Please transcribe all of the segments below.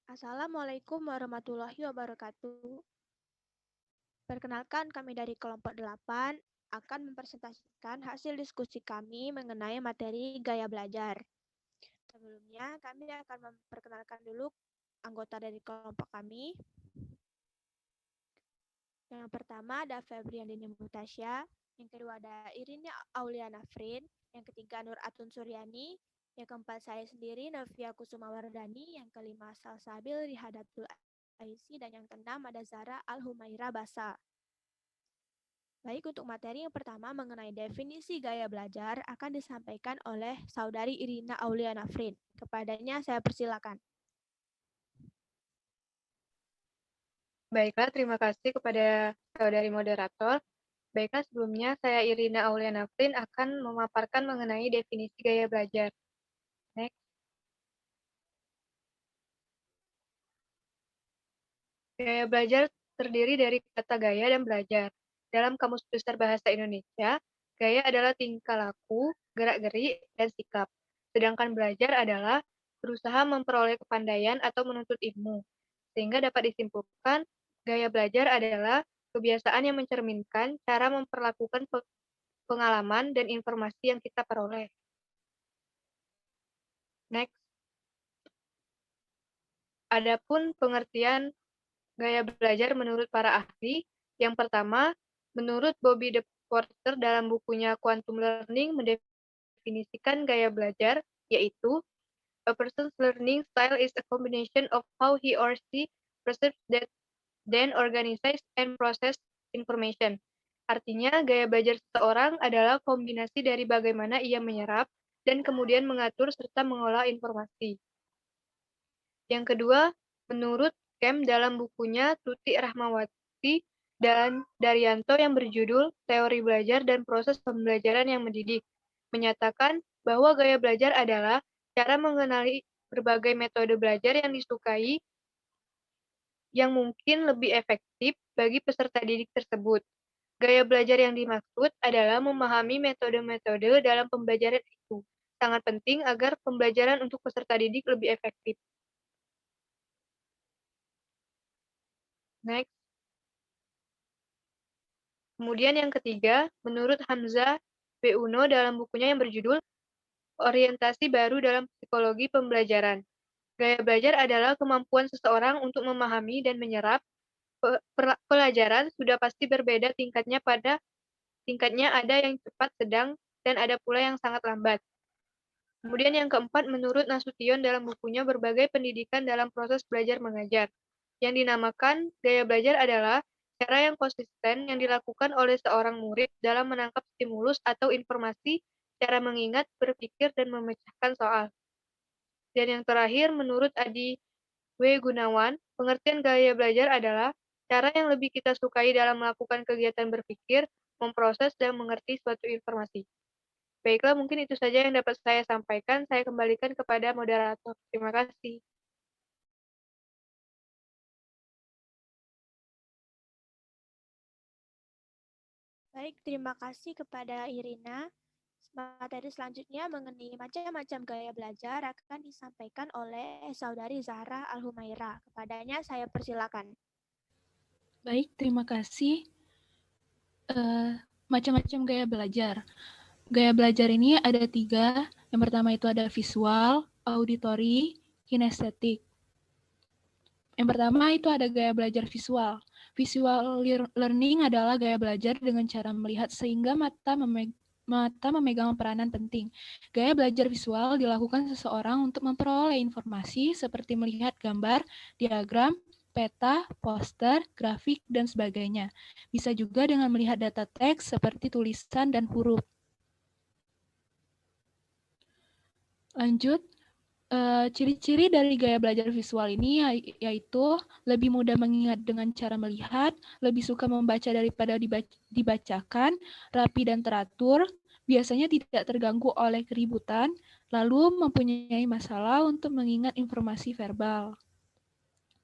Assalamualaikum warahmatullahi wabarakatuh. Perkenalkan, kami dari kelompok 8 akan mempresentasikan hasil diskusi kami mengenai materi gaya belajar. Sebelumnya, kami akan memperkenalkan dulu anggota dari kelompok kami. Yang pertama ada Febriandini Mutasya, yang kedua ada Irina Auliana Frin, yang ketiga Nur Atun Suryani, yang keempat saya sendiri Novia Kusuma Wardani, yang kelima Salsabil Rihadatul Aisi, dan yang keenam ada Zara Al-Humaira Basa. Baik, untuk materi yang pertama mengenai definisi gaya belajar akan disampaikan oleh Saudari Irina Auliana Frin. Kepadanya saya persilakan. Baiklah, terima kasih kepada saudari moderator. Baiklah, sebelumnya saya Irina Auliana Frin akan memaparkan mengenai definisi gaya belajar. Next. Gaya belajar terdiri dari kata gaya dan belajar. Dalam Kamus Besar Bahasa Indonesia, gaya adalah tingkah laku, gerak-gerik, dan sikap. Sedangkan belajar adalah berusaha memperoleh kepandaian atau menuntut ilmu. Sehingga dapat disimpulkan, gaya belajar adalah kebiasaan yang mencerminkan cara memperlakukan pengalaman dan informasi yang kita peroleh. Next. Adapun pengertian gaya belajar menurut para ahli, yang pertama, menurut Bobby De Porter dalam bukunya Quantum Learning mendefinisikan gaya belajar, yaitu a person's learning style is a combination of how he or she perceives that then organizes and process information. Artinya, gaya belajar seseorang adalah kombinasi dari bagaimana ia menyerap dan kemudian mengatur serta mengolah informasi. Yang kedua, menurut Kem dalam bukunya Tuti Rahmawati dan Daryanto yang berjudul Teori Belajar dan Proses Pembelajaran yang Mendidik, menyatakan bahwa gaya belajar adalah cara mengenali berbagai metode belajar yang disukai yang mungkin lebih efektif bagi peserta didik tersebut. Gaya belajar yang dimaksud adalah memahami metode-metode dalam pembelajaran itu. Sangat penting agar pembelajaran untuk peserta didik lebih efektif. Next. Kemudian yang ketiga, menurut Hamzah B. Uno dalam bukunya yang berjudul Orientasi Baru dalam Psikologi Pembelajaran. Gaya belajar adalah kemampuan seseorang untuk memahami dan menyerap pelajaran sudah pasti berbeda tingkatnya ada yang cepat, sedang, dan ada pula yang sangat lambat. Kemudian yang keempat, menurut Nasution dalam bukunya Berbagai Pendidikan dalam Proses Belajar Mengajar, yang dinamakan gaya belajar adalah cara yang konsisten yang dilakukan oleh seorang murid dalam menangkap stimulus atau informasi, cara mengingat, berpikir, dan memecahkan soal. Dan yang terakhir, menurut Adi W. Gunawan, pengertian gaya belajar adalah cara yang lebih kita sukai dalam melakukan kegiatan berpikir, memproses, dan mengerti suatu informasi. Baiklah, mungkin itu saja yang dapat saya sampaikan. Saya kembalikan kepada moderator. Terima kasih. Baik, terima kasih kepada Irina. Materi selanjutnya mengenai macam-macam gaya belajar akan disampaikan oleh Saudari Zahra Al-Humaira. Kepadanya saya persilakan. Baik, terima kasih. Macam-macam gaya belajar. Gaya belajar ini ada 3. Yang pertama itu ada visual, auditory, kinestetik. Yang pertama itu ada gaya belajar visual. Visual learning adalah gaya belajar dengan cara melihat sehingga mata memegang peranan penting. Gaya belajar visual dilakukan seseorang untuk memperoleh informasi seperti melihat gambar, diagram, peta, poster, grafik, dan sebagainya. Bisa juga dengan melihat data teks seperti tulisan dan huruf. Lanjut, ciri-ciri dari gaya belajar visual ini yaitu lebih mudah mengingat dengan cara melihat, lebih suka membaca daripada dibacakan, rapi dan teratur, biasanya tidak terganggu oleh keributan, lalu mempunyai masalah untuk mengingat informasi verbal.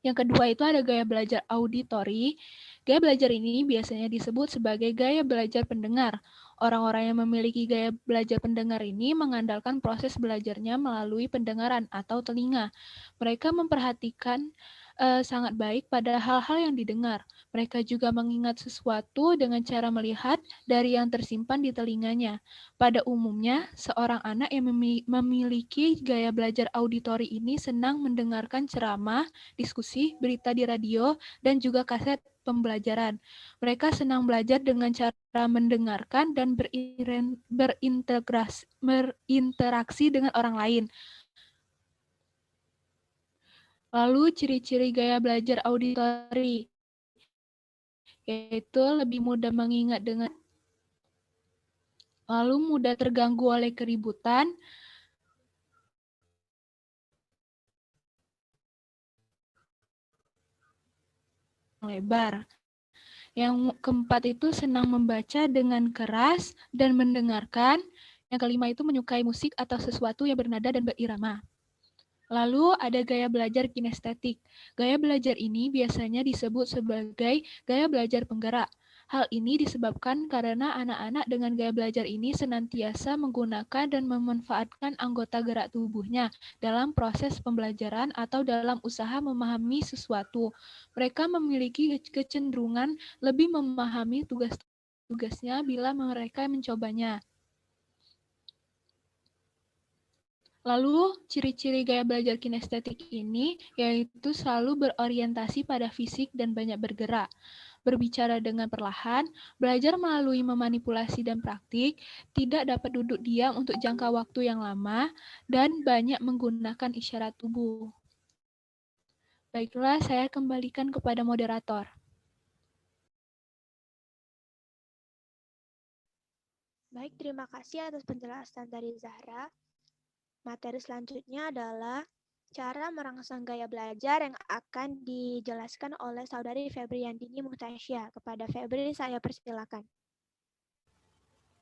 Yang kedua itu ada gaya belajar auditory. Gaya belajar ini biasanya disebut sebagai gaya belajar pendengar. Orang-orang yang memiliki gaya belajar pendengar ini mengandalkan proses belajarnya melalui pendengaran atau telinga. Mereka memperhatikan sangat baik pada hal-hal yang didengar. Mereka juga mengingat sesuatu dengan cara melihat dari yang tersimpan di telinganya. Pada umumnya, seorang anak yang memiliki gaya belajar auditori ini senang mendengarkan ceramah, diskusi, berita di radio, dan juga kaset pembelajaran. Mereka senang belajar dengan cara mendengarkan dan berinteraksi dengan orang lain. Lalu ciri-ciri gaya belajar auditori, yaitu lebih mudah mengingat dengan lalu mudah terganggu oleh keributan, lebar. Yang keempat itu senang membaca dengan keras dan mendengarkan. Yang kelima itu menyukai musik atau sesuatu yang bernada dan berirama. Lalu ada gaya belajar kinestetik. Gaya belajar ini biasanya disebut sebagai gaya belajar penggerak. Hal ini disebabkan karena anak-anak dengan gaya belajar ini senantiasa menggunakan dan memanfaatkan anggota gerak tubuhnya dalam proses pembelajaran atau dalam usaha memahami sesuatu. Mereka memiliki kecenderungan lebih memahami tugas-tugasnya bila mereka mencobanya. Lalu, ciri-ciri gaya belajar kinestetik ini yaitu selalu berorientasi pada fisik dan banyak bergerak, berbicara dengan perlahan, belajar melalui memanipulasi dan praktik, tidak dapat duduk diam untuk jangka waktu yang lama, dan banyak menggunakan isyarat tubuh. Baiklah, saya kembalikan kepada moderator. Baik, terima kasih atas penjelasan dari Zahra. Materi selanjutnya adalah cara merangsang gaya belajar yang akan dijelaskan oleh Saudari Febriandini Muhtasya. Kepada Febri, saya persilakan.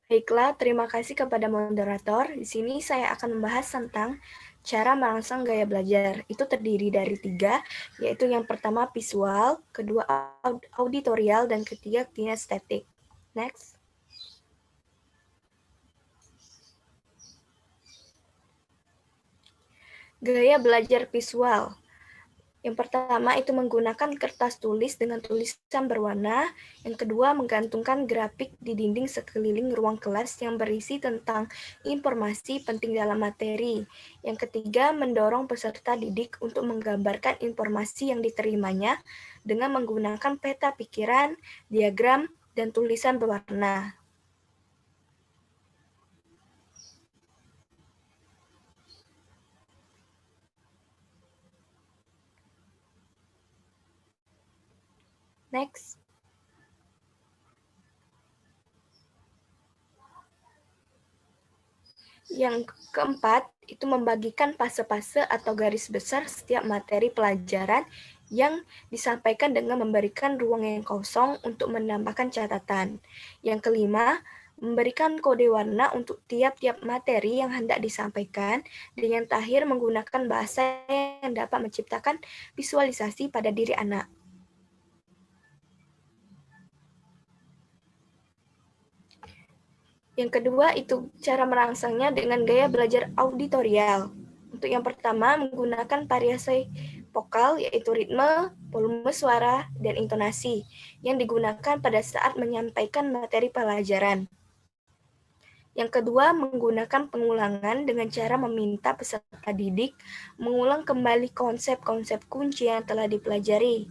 Baiklah, terima kasih kepada moderator. Di sini saya akan membahas tentang cara merangsang gaya belajar. Itu terdiri dari 3, yaitu yang pertama visual, kedua auditorial, dan ketiga kinestetik. Next. Gaya belajar visual. Yang pertama itu menggunakan kertas tulis dengan tulisan berwarna. Yang kedua menggantungkan grafik di dinding sekeliling ruang kelas yang berisi tentang informasi penting dalam materi. Yang ketiga mendorong peserta didik untuk menggambarkan informasi yang diterimanya dengan menggunakan peta pikiran, diagram, dan tulisan berwarna. Next. Yang keempat, itu membagikan fase-fase atau garis besar setiap materi pelajaran yang disampaikan dengan memberikan ruang yang kosong untuk menambahkan catatan. Yang kelima, memberikan kode warna untuk tiap-tiap materi yang hendak disampaikan, dan yang terakhir menggunakan bahasa yang dapat menciptakan visualisasi pada diri anak. Yang kedua itu cara merangsangnya dengan gaya belajar auditorial. Untuk yang pertama menggunakan variasi vokal yaitu ritme, volume suara, dan intonasi yang digunakan pada saat menyampaikan materi pelajaran. Yang kedua menggunakan pengulangan dengan cara meminta peserta didik mengulang kembali konsep-konsep kunci yang telah dipelajari.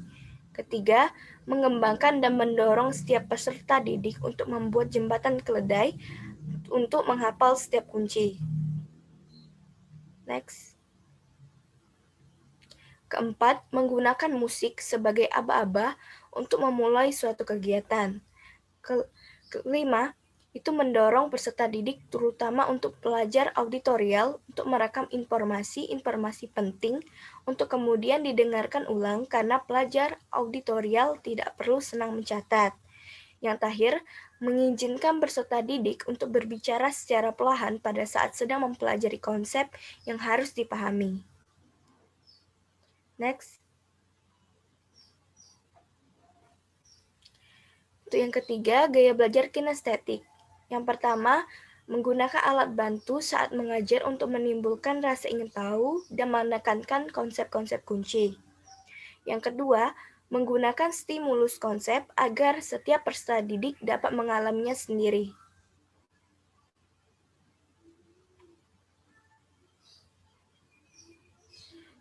Ketiga, mengembangkan dan mendorong setiap peserta didik untuk membuat jembatan keledai untuk menghafal setiap kunci. Next. Keempat, menggunakan musik sebagai aba-aba untuk memulai suatu kegiatan. Kelima, itu mendorong peserta didik terutama untuk pelajar auditorial untuk merekam informasi-informasi penting untuk kemudian didengarkan ulang karena pelajar auditorial tidak perlu senang mencatat. Yang terakhir, mengizinkan peserta didik untuk berbicara secara perlahan pada saat sedang mempelajari konsep yang harus dipahami. Next. Untuk yang ketiga, gaya belajar kinestetik. Yang pertama, menggunakan alat bantu saat mengajar untuk menimbulkan rasa ingin tahu dan menekankan konsep-konsep kunci. Yang kedua, menggunakan stimulus konsep agar setiap peserta didik dapat mengalaminya sendiri.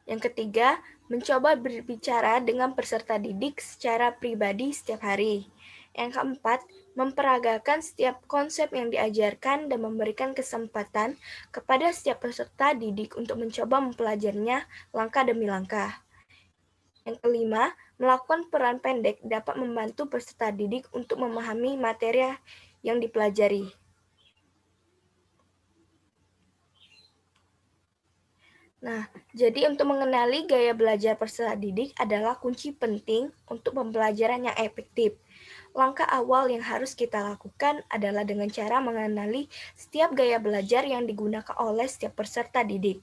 Yang ketiga, mencoba berbicara dengan peserta didik secara pribadi setiap hari. Yang keempat, memperagakan setiap konsep yang diajarkan dan memberikan kesempatan kepada setiap peserta didik untuk mencoba mempelajarinya langkah demi langkah. Yang kelima, melakukan peran pendek dapat membantu peserta didik untuk memahami materi yang dipelajari. Nah, jadi untuk mengenali gaya belajar peserta didik adalah kunci penting untuk pembelajaran yang efektif. Langkah awal yang harus kita lakukan adalah dengan cara mengenali setiap gaya belajar yang digunakan oleh setiap peserta didik.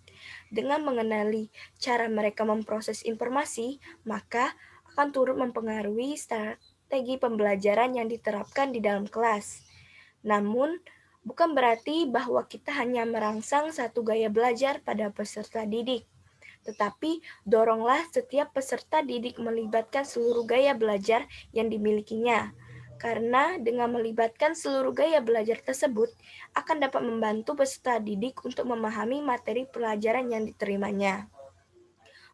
Dengan mengenali cara mereka memproses informasi, maka akan turut mempengaruhi strategi pembelajaran yang diterapkan di dalam kelas. Namun, bukan berarti bahwa kita hanya merangsang satu gaya belajar pada peserta didik, tetapi doronglah setiap peserta didik melibatkan seluruh gaya belajar yang dimilikinya. Karena dengan melibatkan seluruh gaya belajar tersebut akan dapat membantu peserta didik untuk memahami materi pelajaran yang diterimanya.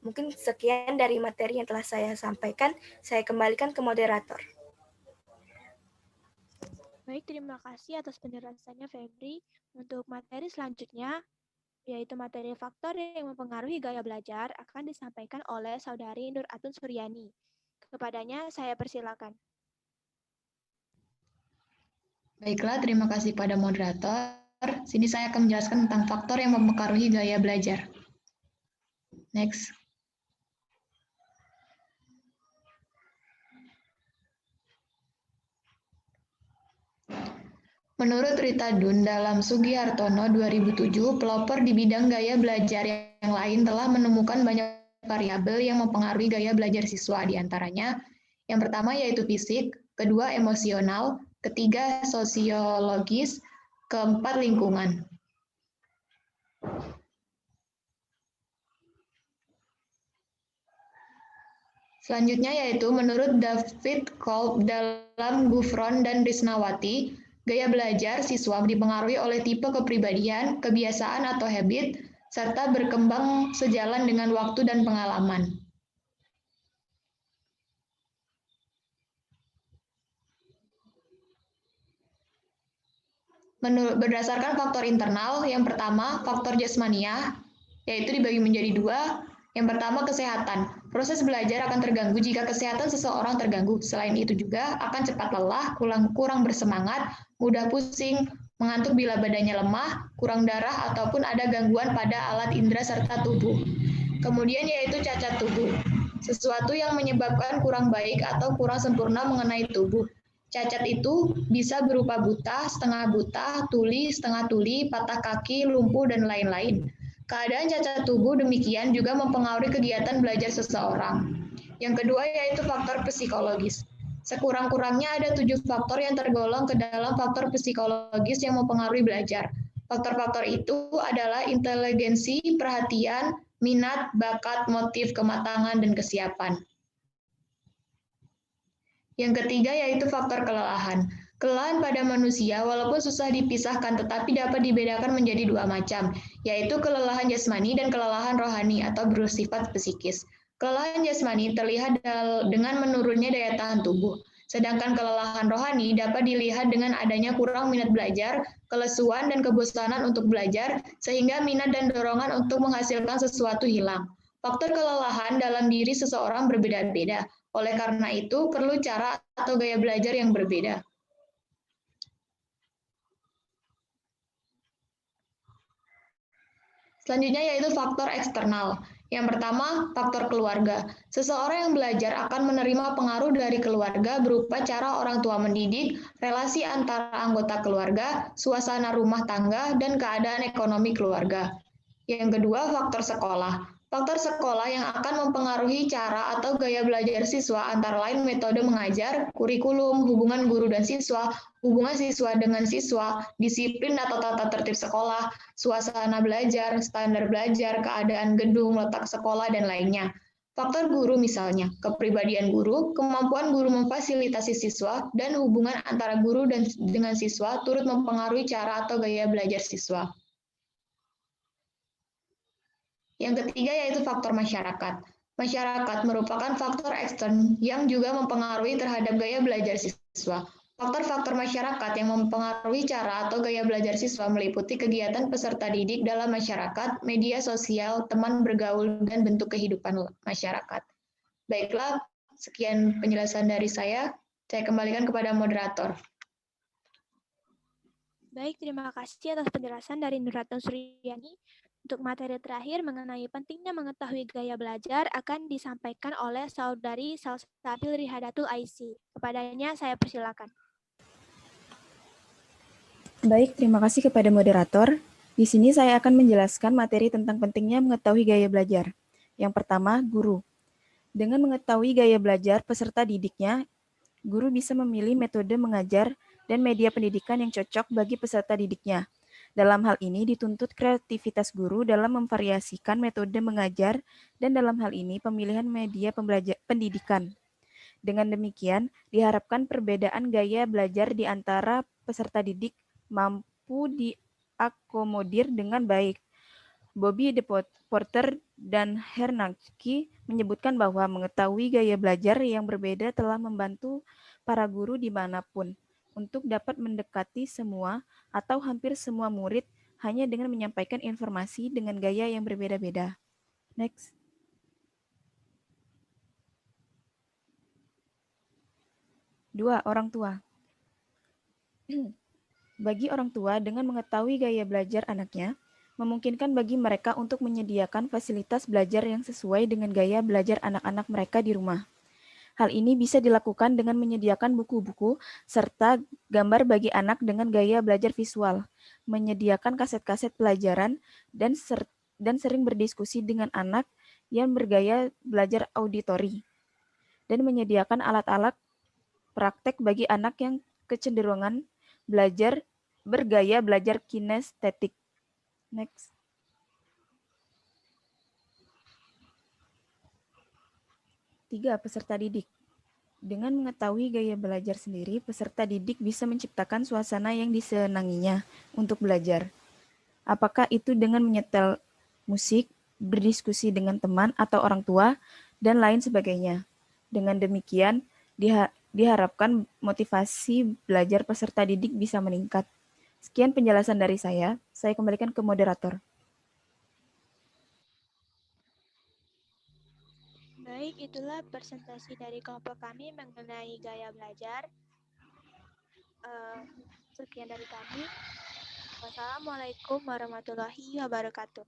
Mungkin sekian dari materi yang telah saya sampaikan, saya kembalikan ke moderator. Baik, terima kasih atas penjelasannya Febri. Untuk materi selanjutnya, yaitu materi faktor yang mempengaruhi gaya belajar, akan disampaikan oleh Saudari Nur Atun Suryani. Kepadanya saya persilakan. Baiklah, terima kasih pada moderator. Sini saya akan menjelaskan tentang faktor yang mempengaruhi gaya belajar. Next. Menurut Rita Dun dalam Sugihartono 2007, pelopor di bidang gaya belajar yang lain telah menemukan banyak variabel yang mempengaruhi gaya belajar siswa, di antaranya yang pertama yaitu fisik, kedua emosional, ketiga sosiologis, keempat lingkungan. Selanjutnya yaitu menurut David Kolb dalam Gufron dan Risnawati, gaya belajar siswa dipengaruhi oleh tipe kepribadian, kebiasaan atau habit, serta berkembang sejalan dengan waktu dan pengalaman. Berdasarkan faktor internal, yang pertama faktor jasmania, yaitu dibagi menjadi dua. Yang pertama kesehatan. Proses belajar akan terganggu jika kesehatan seseorang terganggu. Selain itu juga akan cepat lelah, kurang bersemangat, mudah pusing, mengantuk bila badannya lemah, kurang darah, ataupun ada gangguan pada alat indera serta tubuh. Kemudian yaitu cacat tubuh. Sesuatu yang menyebabkan kurang baik atau kurang sempurna mengenai tubuh. Cacat itu bisa berupa buta, setengah buta, tuli, setengah tuli, patah kaki, lumpuh, dan lain-lain. Keadaan cacat tubuh demikian juga mempengaruhi kegiatan belajar seseorang. Yang kedua yaitu faktor psikologis. Sekurang-kurangnya ada 7 faktor yang tergolong ke dalam faktor psikologis yang mempengaruhi belajar. Faktor-faktor itu adalah inteligensi, perhatian, minat, bakat, motif, kematangan, dan kesiapan. Yang ketiga yaitu faktor kelelahan. Kelelahan pada manusia walaupun susah dipisahkan tetapi dapat dibedakan menjadi dua macam, yaitu kelelahan jasmani dan kelelahan rohani atau bersifat psikis. Kelelahan jasmani terlihat dengan menurunnya daya tahan tubuh, sedangkan kelelahan rohani dapat dilihat dengan adanya kurang minat belajar, kelesuan dan kebosanan untuk belajar, sehingga minat dan dorongan untuk menghasilkan sesuatu hilang. Faktor kelelahan dalam diri seseorang berbeda-beda, oleh karena itu perlu cara atau gaya belajar yang berbeda. Selanjutnya yaitu faktor eksternal. Yang pertama, faktor keluarga. Seseorang yang belajar akan menerima pengaruh dari keluarga berupa cara orang tua mendidik, relasi antara anggota keluarga, suasana rumah tangga, dan keadaan ekonomi keluarga. Yang kedua, faktor sekolah. Faktor sekolah yang akan mempengaruhi cara atau gaya belajar siswa antara lain metode mengajar, kurikulum, hubungan guru dan siswa, hubungan siswa dengan siswa, disiplin atau tata tertib sekolah, suasana belajar, standar belajar, keadaan gedung, letak sekolah, dan lainnya. Faktor guru misalnya, kepribadian guru, kemampuan guru memfasilitasi siswa, dan hubungan antara guru dan dengan siswa turut mempengaruhi cara atau gaya belajar siswa. Yang ketiga yaitu faktor masyarakat. Masyarakat merupakan faktor ekstern yang juga mempengaruhi terhadap gaya belajar siswa. Faktor-faktor masyarakat yang mempengaruhi cara atau gaya belajar siswa meliputi kegiatan peserta didik dalam masyarakat, media sosial, teman bergaul, dan bentuk kehidupan masyarakat. Baiklah, sekian penjelasan dari saya. Saya kembalikan kepada moderator. Baik, terima kasih atas penjelasan dari Nur Ratun Suryani. Untuk materi terakhir mengenai pentingnya mengetahui gaya belajar akan disampaikan oleh Saudari Salsabil Rihadatul Aisy. Kepadanya saya persilakan. Baik, terima kasih kepada moderator. Di sini saya akan menjelaskan materi tentang pentingnya mengetahui gaya belajar. Yang pertama, guru. Dengan mengetahui gaya belajar peserta didiknya, guru bisa memilih metode mengajar dan media pendidikan yang cocok bagi peserta didiknya. Dalam hal ini dituntut kreativitas guru dalam memvariasikan metode mengajar dan dalam hal ini pemilihan media pendidikan. Dengan demikian, diharapkan perbedaan gaya belajar di antara peserta didik mampu diakomodir dengan baik. Bobby de Porter dan Hernanski menyebutkan bahwa mengetahui gaya belajar yang berbeda telah membantu para guru dimanapun untuk dapat mendekati semua atau hampir semua murid hanya dengan menyampaikan informasi dengan gaya yang berbeda-beda. Next. Dua, orang tua. Bagi orang tua, dengan mengetahui gaya belajar anaknya, memungkinkan bagi mereka untuk menyediakan fasilitas belajar yang sesuai dengan gaya belajar anak-anak mereka di rumah. Hal ini bisa dilakukan dengan menyediakan buku-buku serta gambar bagi anak dengan gaya belajar visual, menyediakan kaset-kaset pelajaran, dan sering berdiskusi dengan anak yang bergaya belajar auditori, dan menyediakan alat-alat praktek bagi anak yang kecenderungan bergaya belajar kinestetik. Next. Tiga, peserta didik. Dengan mengetahui gaya belajar sendiri, peserta didik bisa menciptakan suasana yang disenanginya untuk belajar. Apakah itu dengan menyetel musik, berdiskusi dengan teman atau orang tua, dan lain sebagainya. Dengan demikian, diharapkan motivasi belajar peserta didik bisa meningkat. Sekian penjelasan dari saya kembalikan ke moderator. Baik, itulah presentasi dari kelompok kami mengenai gaya belajar. Sekian dari kami. Wassalamualaikum warahmatullahi wabarakatuh.